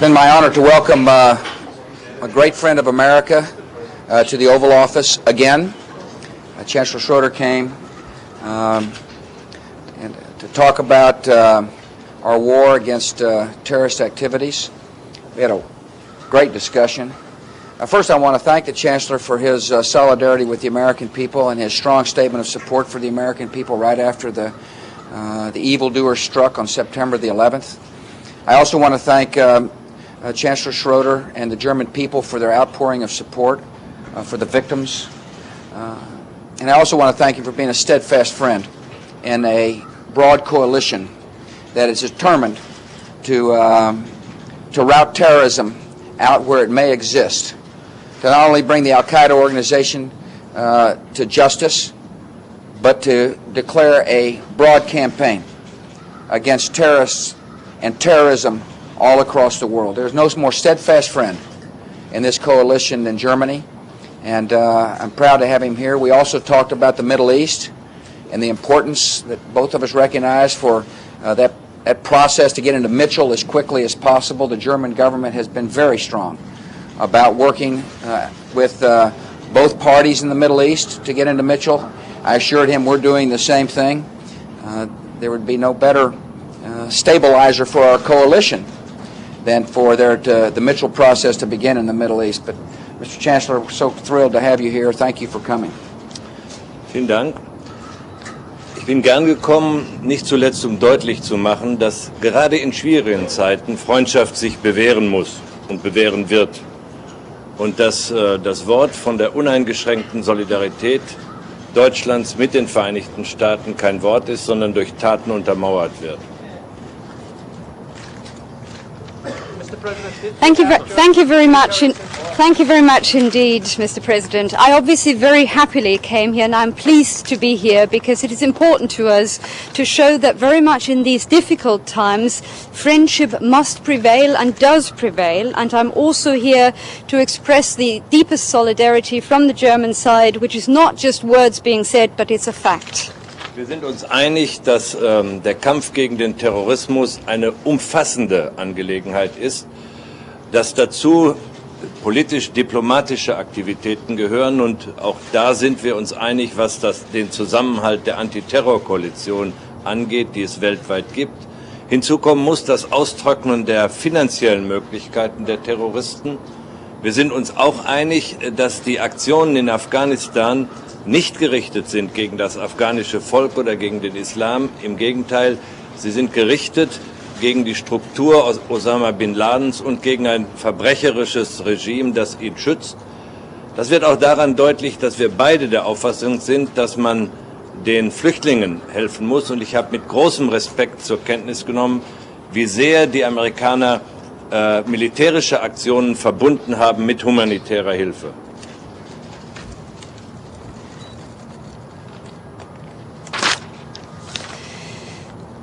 been my honor to welcome a great friend of America to the Oval Office again. Chancellor Schroeder came and to talk about our war against terrorist activities. We had a great discussion. First, I want to thank the Chancellor for his solidarity with the American people and his strong statement of support for the American people right after the evildoers struck on September the 11th. I also want to thank Chancellor Schroeder and the German people for their outpouring of support for the victims. And I also want to thank him for being a steadfast friend in a broad coalition that is determined to rout terrorism out where it may exist, to not only bring the al-Qaeda organization to justice, but to declare a broad campaign against terrorists and terrorism all across the world. There's no more steadfast friend in this coalition than Germany, and I'm proud to have him here. We also talked about the Middle East and the importance that both of us recognize for that process to get into Mitchell as quickly as possible. The German government has been very strong about working with both parties in the Middle East to get into Mitchell. I assured him we're doing the same thing. There would be no better stabilizer for our coalition than for the Mitchell process to begin in the Middle East. But, Mr. Chancellor, we're so thrilled to have you here. Thank you for coming. Vielen Dank. Ich bin gern gekommen, nicht zuletzt um deutlich zu machen, dass gerade in schwierigen Zeiten Freundschaft sich bewähren muss und bewähren wird. Und dass das Wort von der uneingeschränkten Solidarität Deutschlands mit den Vereinigten Staaten kein Wort ist, sondern durch Taten untermauert wird. Thank you very much indeed, Mr. President. I obviously very happily came here, and I'm pleased to be here because it is important to us to show that very much in these difficult times, friendship must prevail and does prevail. And I'm also here to express the deepest solidarity from the German side, which is not just words being said, but it's a fact. Wir sind uns einig, dass der Kampf gegen den Terrorismus eine umfassende Angelegenheit ist, dass dazu politisch-diplomatische Aktivitäten gehören, und auch da sind wir uns einig, was den Zusammenhalt der Antiterrorkoalition angeht, die es weltweit gibt. Hinzu kommen muss das Austrocknen der finanziellen Möglichkeiten der Terroristen. Wir sind uns auch einig, dass die Aktionen in Afghanistan nicht gerichtet sind gegen das afghanische Volk oder gegen den Islam. Im Gegenteil, sie sind gerichtet gegen die Struktur Osama bin Ladens und gegen ein verbrecherisches Regime, das ihn schützt. Das wird auch daran deutlich, dass wir beide der Auffassung sind, dass man den Flüchtlingen helfen muss. Und ich habe mit großem Respekt zur Kenntnis genommen, wie sehr die Amerikaner militärische Aktionen verbunden haben mit humanitärer Hilfe.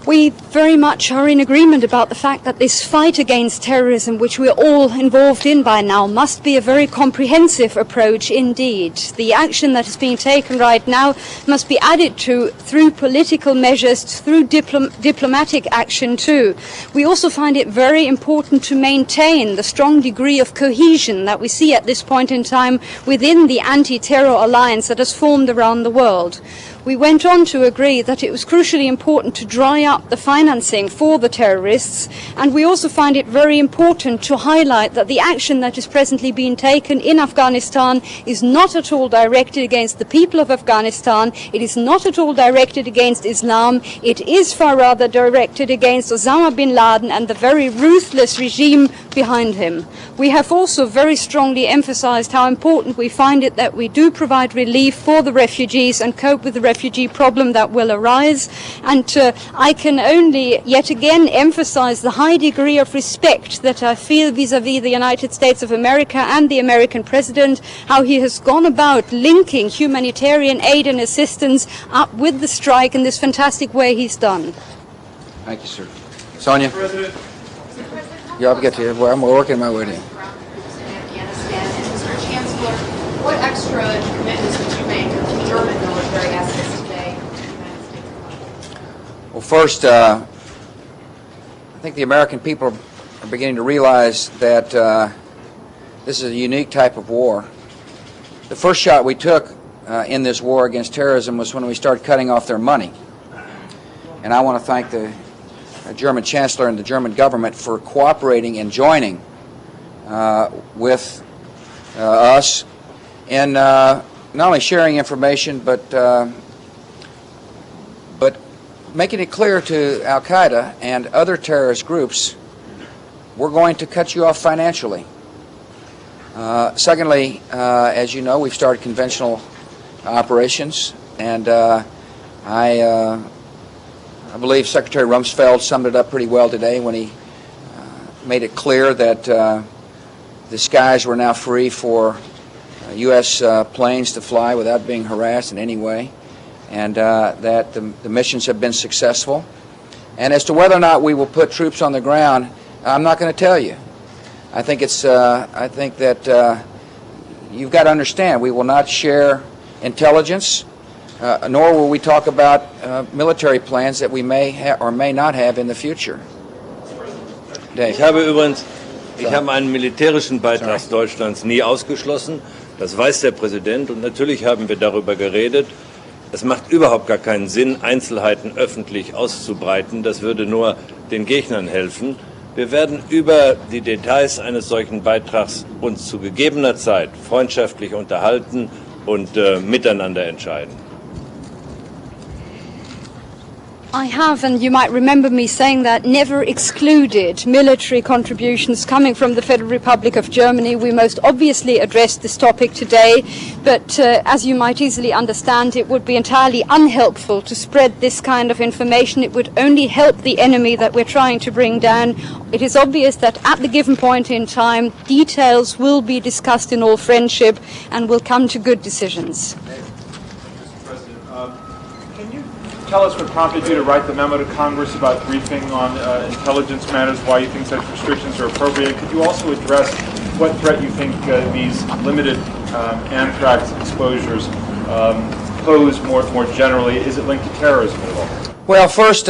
We very much are in agreement about the fact that this fight against terrorism, which we're all involved in by now, must be a very comprehensive approach indeed. The action that is being taken right now must be added to through political measures, through diplomatic action too. We also find it very important to maintain the strong degree of cohesion that we see at this point in time within the anti-terror alliance that has formed around the world. We went on to agree that it was crucially important to dry up the financing for the terrorists, and we also find it very important to highlight that the action that is presently being taken in Afghanistan is not at all directed against the people of Afghanistan. It is not at all directed against Islam. It is far rather directed against Osama bin Laden and the very ruthless regime behind him. We have also very strongly emphasized how important we find it that we do provide relief for the refugees and cope with the refugee problem that will arise. And I can only yet again emphasize the high degree of respect that I feel vis-à-vis the United States of America and the American president, how he has gone about linking humanitarian aid and assistance up with the strike in this fantastic way he's done. Thank you, sir. Sonia? Yeah, I'll get to you. Well, I'm working my way to you. Mr. Chancellor, what extra commitments would you make to German military assets today? Well, first, I think the American people are beginning to realize that this is a unique type of war. The first shot we took in this war against terrorism was when we started cutting off their money. And I want to thank the German Chancellor and the German government for cooperating and joining with us in not only sharing information but making it clear to Al-Qaeda and other terrorist groups, we're going to cut you off financially. Secondly, as you know, we've started conventional operations, and I believe Secretary Rumsfeld summed it up pretty well today when he made it clear that the skies were now free for U.S. planes to fly without being harassed in any way, and that the missions have been successful. And as to whether or not we will put troops on the ground, I'm not going to tell you. I think that you've got to understand we will not share intelligence, nor will we talk about military plans that we may or may not have in the future. Dave. Ich habe einen militärischen Beitrag Deutschlands nie ausgeschlossen. Das weiß der Präsident, und natürlich haben wir darüber geredet. Es macht überhaupt gar keinen Sinn, Einzelheiten öffentlich auszubreiten. Das würde nur den Gegnern helfen. Wir werden über die Details eines solchen Beitrags uns zu gegebener Zeit freundschaftlich unterhalten und miteinander entscheiden. I have, and you might remember me saying that, never excluded military contributions coming from the Federal Republic of Germany. We most obviously addressed this topic today, but as you might easily understand, it would be entirely unhelpful to spread this kind of information. It would only help the enemy that we're trying to bring down. It is obvious that at the given point in time, details will be discussed in all friendship and will come to good decisions. Tell us what prompted you to write the memo to Congress about briefing on intelligence matters, why you think such restrictions are appropriate. Could you also address what threat you think these limited anthrax exposures pose more generally? Is it linked to terrorism at all? Well, first,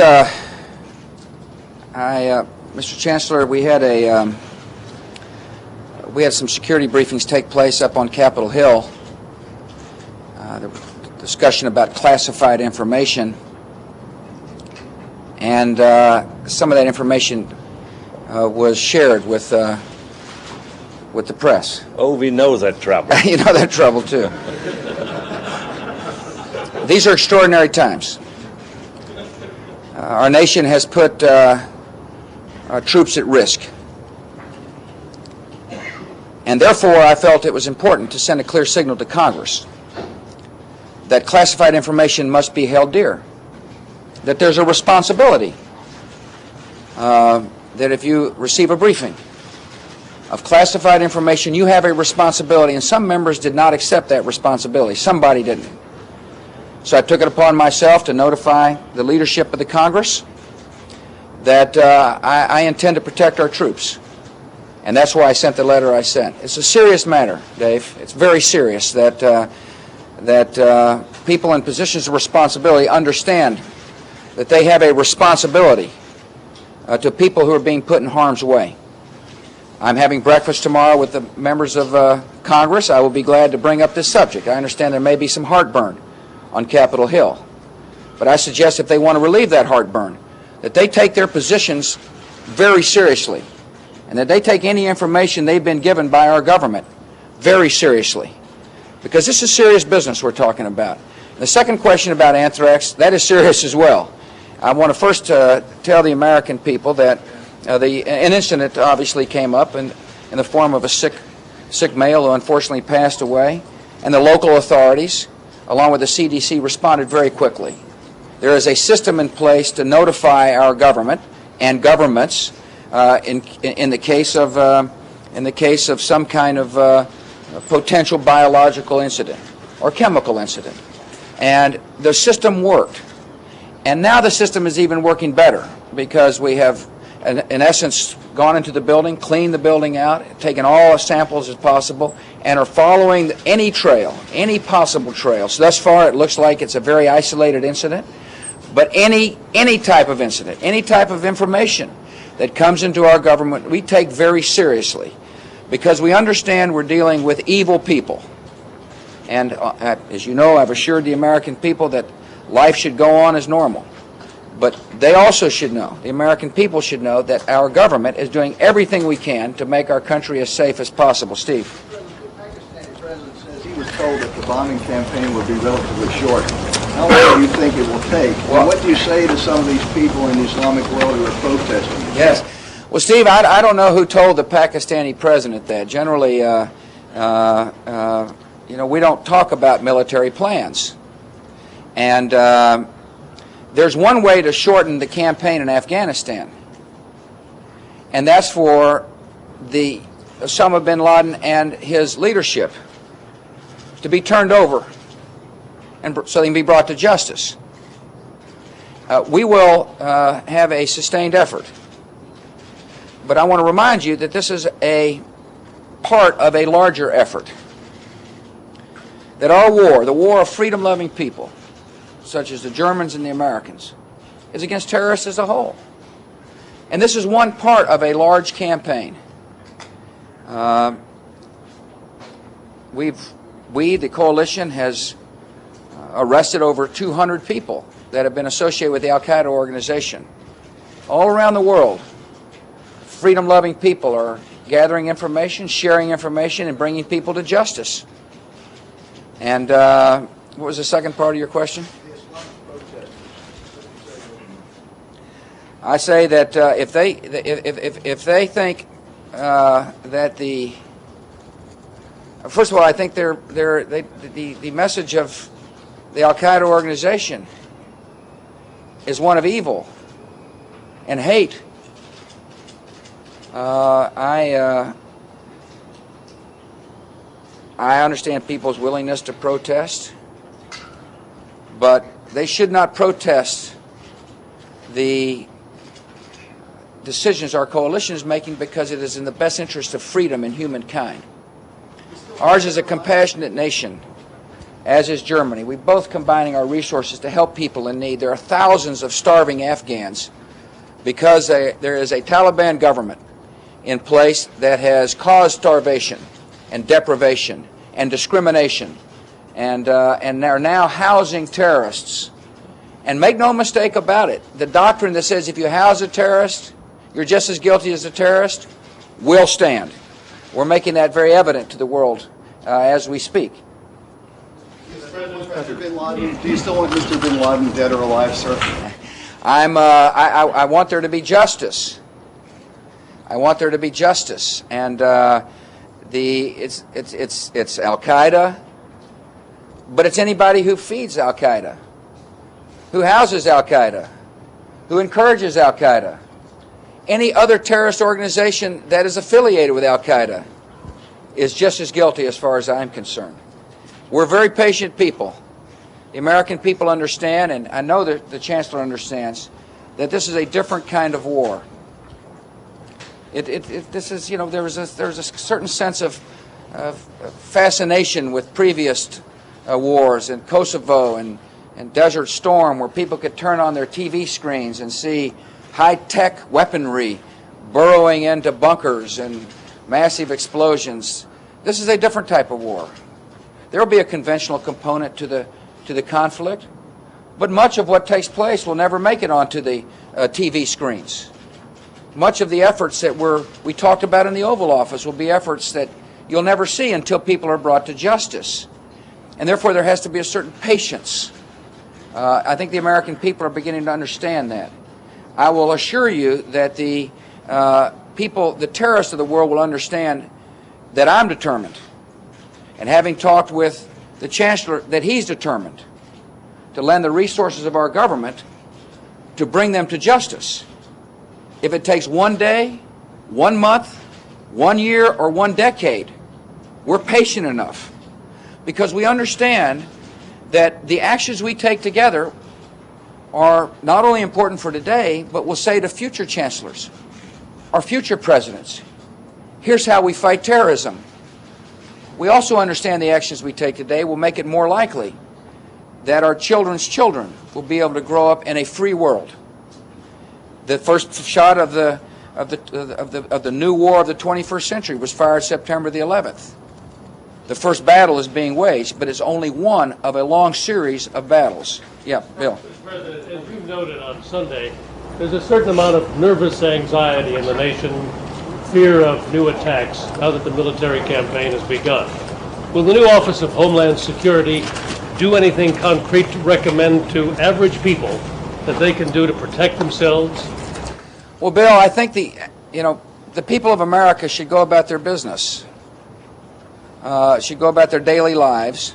Mr. Chancellor, we had some security briefings take place up on Capitol Hill. There was discussion about classified information. And some of that information was shared with the press. Oh, we know that trouble. You know that trouble, too. These are extraordinary times. Our nation has put troops at risk. And therefore, I felt it was important to send a clear signal to Congress that classified information must be held dear. That there's a responsibility, that if you receive a briefing of classified information, you have a responsibility, and some members did not accept that responsibility. Somebody didn't. So I took it upon myself to notify the leadership of the Congress that I intend to protect our troops. And that's why I sent the letter I sent. It's a serious matter, Dave. It's very serious that people in positions of responsibility understand that they have a responsibility to people who are being put in harm's way. I'm having breakfast tomorrow with the members of Congress. I will be glad to bring up this subject. I understand there may be some heartburn on Capitol Hill. But I suggest if they want to relieve that heartburn, that they take their positions very seriously, and that they take any information they've been given by our government very seriously. Because this is serious business we're talking about. And the second question about anthrax, that is serious as well. I want to first tell the American people that an incident obviously came up in the form of a sick male who unfortunately passed away, and the local authorities, along with the CDC, responded very quickly. There is a system in place to notify our government and governments in the case of some kind of potential biological incident or chemical incident, and the system worked. And now the system is even working better because we have, in essence, gone into the building, cleaned the building out, taken all the samples as possible, and are following any trail, any possible trail. So thus far, it looks like it's a very isolated incident. But any type of incident, any type of information that comes into our government we take very seriously, because we understand we're dealing with evil people. And as you know, I've assured the American people that life should go on as normal. But they also should know, the American people should know, that our government is doing everything we can to make our country as safe as possible. Steve. The Pakistani president says he was told that the bombing campaign would be relatively short. How long do you think it will take? Well, what do you say to some of these people in the Islamic world who are protesting? Yes. Well, Steve, I don't know who told the Pakistani president that. Generally, we don't talk about military plans. And there's one way to shorten the campaign in Afghanistan, and that's for the Osama bin Laden and his leadership to be turned over and so they can be brought to justice. We will have a sustained effort. But I want to remind you that this is a part of a larger effort. That our war, the war of freedom-loving people, such as the Germans and the Americans, is against terrorists as a whole. And this is one part of a large campaign. The coalition has arrested over 200 people that have been associated with the Al-Qaeda organization. All around the world, freedom-loving people are gathering information, sharing information, and bringing people to justice. And what was the second part of your question? I say that if they think that the first of all, I think the message of the Al-Qaeda organization is one of evil and hate. I understand people's willingness to protest, but they should not protest the decisions our coalition is making because it is in the best interest of freedom and humankind. Ours is a compassionate nation, as is Germany. We're both combining our resources to help people in need. There are thousands of starving Afghans because there is a Taliban government in place that has caused starvation and deprivation and discrimination, and they're now housing terrorists. And make no mistake about it, the doctrine that says if you house a terrorist, you're just as guilty as a terrorist, will stand. We're making that very evident to the world as we speak. Mr. Bin Laden, do you still want Mr. Bin Laden dead or alive, sir? I want there to be justice. I want there to be justice, and it's Al-Qaeda, but it's anybody who feeds Al-Qaeda, who houses Al-Qaeda, who encourages Al-Qaeda. Any other terrorist organization that is affiliated with Al-Qaeda is just as guilty as far as I'm concerned. We're very patient people. The American people understand, and I know that the Chancellor understands, that this is a different kind of war. This is, there's a certain sense of fascination with previous wars in Kosovo and Desert Storm, where people could turn on their TV screens and see high-tech weaponry burrowing into bunkers and massive explosions. This is a different type of war. There will be a conventional component to the conflict, but much of what takes place will never make it onto the TV screens. Much of the efforts that we talked about in the Oval Office will be efforts that you'll never see until people are brought to justice. And therefore there has to be a certain patience. I think the American people are beginning to understand that. I will assure you that the terrorists of the world will understand that I'm determined, and having talked with the Chancellor, that he's determined to lend the resources of our government to bring them to justice. If it takes 1 day, 1 month, 1 year, or 1 decade, we're patient enough because we understand that the actions we take together are not only important for today, but will say to future chancellors, our future presidents, here's how we fight terrorism. We also understand the actions we take today will make it more likely that our children's children will be able to grow up in a free world. The first shot of the of the new war of the 21st century was fired September the 11th. The first battle is being waged, but it's only one of a long series of battles. Yeah, Bill. Mr. President, as you noted on Sunday, there's a certain amount of nervous anxiety in the nation, fear of new attacks now that the military campaign has begun. Will the new Office of Homeland Security do anything concrete to recommend to average people that they can do to protect themselves? Well, Bill, I think the people of America should go about their business, should go about their daily lives,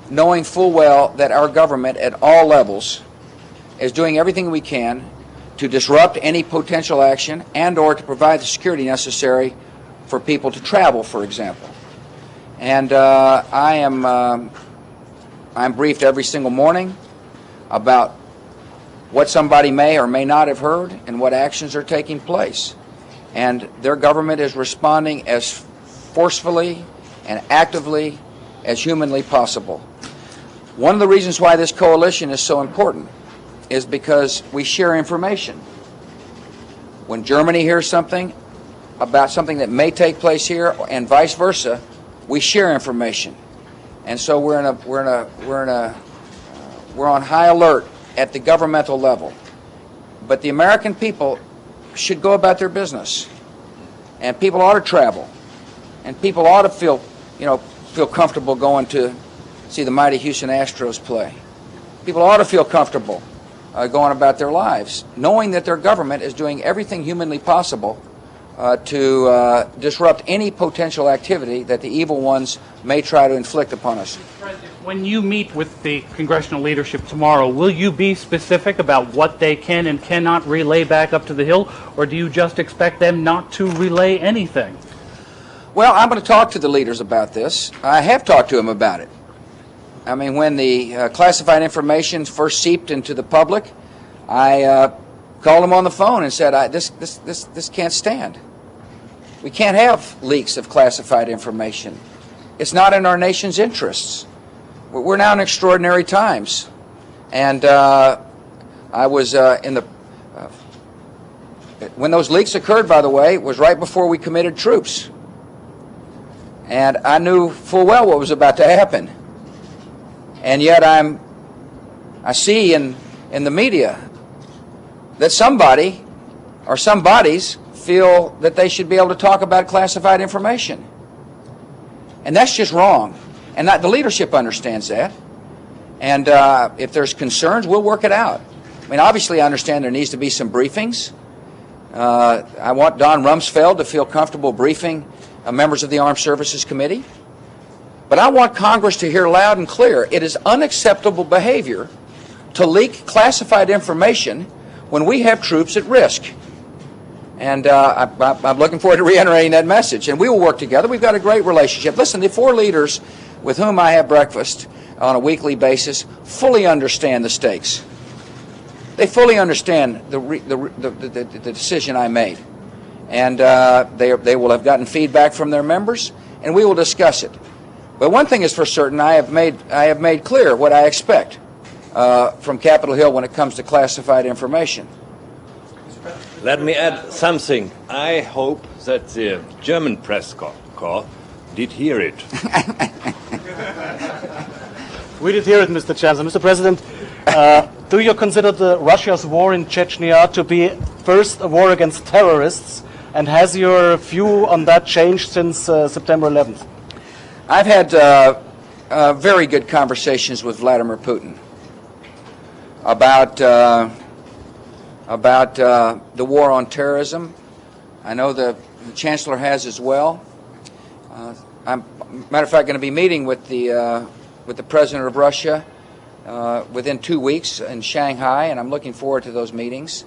knowing full well that our government at all levels is doing everything we can to disrupt any potential action and or to provide the security necessary for people to travel, for example. And I'm briefed every single morning about what somebody may or may not have heard and what actions are taking place. And their government is responding as forcefully and actively as humanly possible. One of the reasons why this coalition is so important is because we share information. When Germany hears something about something that may take place here and vice versa, we share information. And so we're on high alert at the governmental level. But the American people should go about their business. And people ought to travel. And people ought to feel comfortable going to see the mighty Houston Astros play. People ought to feel comfortable going about their lives, knowing that their government is doing everything humanly possible to disrupt any potential activity that the evil ones may try to inflict upon us. When you meet with the congressional leadership tomorrow, will you be specific about what they can and cannot relay back up to the Hill, or do you just expect them not to relay anything? Well, I'm going to talk to the leaders about this. I have talked to them about it. I mean, when the classified information first seeped into the public, I called them on the phone and said, this can't stand. We can't have leaks of classified information. It's not in our nation's interests. We're now in extraordinary times. And I was when those leaks occurred, by the way, was right before we committed troops. And I knew full well what was about to happen. And yet I see in the media that somebody or some bodies feel that they should be able to talk about classified information. And that's just wrong. And the leadership understands that. And if there's concerns, we'll work it out. I mean, obviously, I understand there needs to be some briefings. I want Don Rumsfeld to feel comfortable briefing members of the Armed Services Committee. But I want Congress to hear loud and clear, it is unacceptable behavior to leak classified information when we have troops at risk. And I'm looking forward to reiterating that message. And we will work together. We've got a great relationship. Listen, the four leaders with whom I have breakfast on a weekly basis fully understand the stakes. They fully understand the decision I made. And they will have gotten feedback from their members, and we will discuss it. But one thing is for certain, I have made clear what I expect from Capitol Hill when it comes to classified information. Let me add something. I hope that the German press corps did hear it. We did hear it, Mr. Chancellor. Mr. President, do you consider Russia's war in Chechnya to be first a war against terrorists, and has your view on that changed since September 11th? I've had very good conversations with Vladimir Putin about the war on terrorism. I know the Chancellor has as well. I'm, matter of fact, going to be meeting with the President of Russia within 2 weeks in Shanghai, and I'm looking forward to those meetings.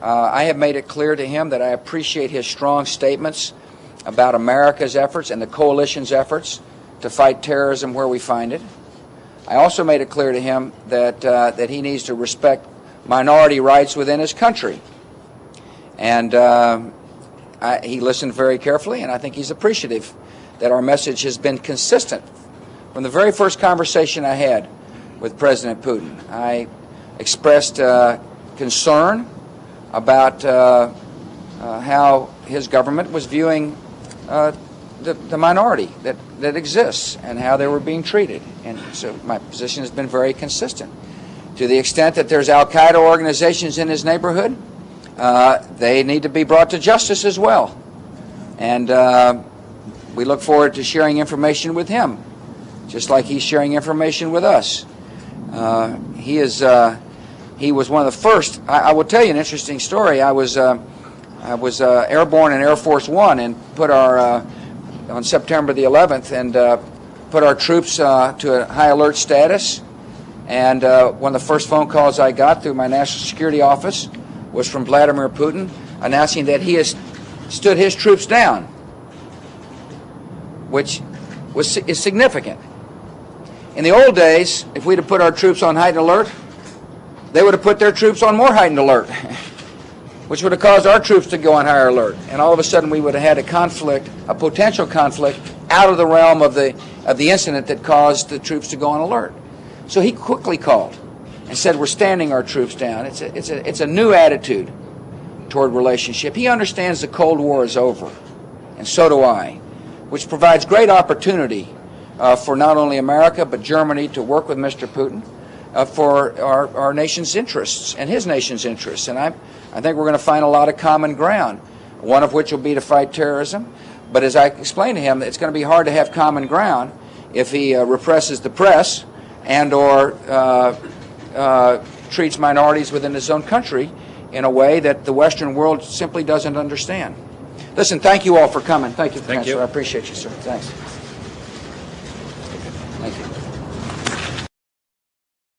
I have made it clear to him that I appreciate his strong statements about America's efforts and the coalition's efforts to fight terrorism where we find it. I also made it clear to him that he needs to respect minority rights within his country. And he listened very carefully, and I think he's appreciative that our message has been consistent. From the very first conversation I had with President Putin, I expressed concern about how his government was viewing the minority that exists and how they were being treated. And so my position has been very consistent. To the extent that there's al-Qaeda organizations in his neighborhood, they need to be brought to justice as well. And we look forward to sharing information with him, just like he's sharing information with us. He was one of the first. I will tell you an interesting story. I was airborne in Air Force One and put our on September the 11th and put our troops to a high alert status. And one of the first phone calls I got through my national security office was from Vladimir Putin, announcing that he has stood his troops down, which is significant. In the old days, if we'd have put our troops on heightened alert, they would have put their troops on more heightened alert, which would have caused our troops to go on higher alert. And all of a sudden we would have had a conflict, a potential conflict, out of the realm of the incident that caused the troops to go on alert. So he quickly called and said, we're standing our troops down. It's a new attitude toward relationship. He understands the Cold War is over, and so do I, which provides great opportunity for not only America but Germany to work with Mr. Putin for our nation's interests and his nation's interests. And I think we're going to find a lot of common ground, one of which will be to fight terrorism. But as I explained to him, it's going to be hard to have common ground if he represses the press and or treats minorities within his own country in a way that the Western world simply doesn't understand. Listen, thank you all for coming. Thank you, Professor. I appreciate you, sir. Thanks.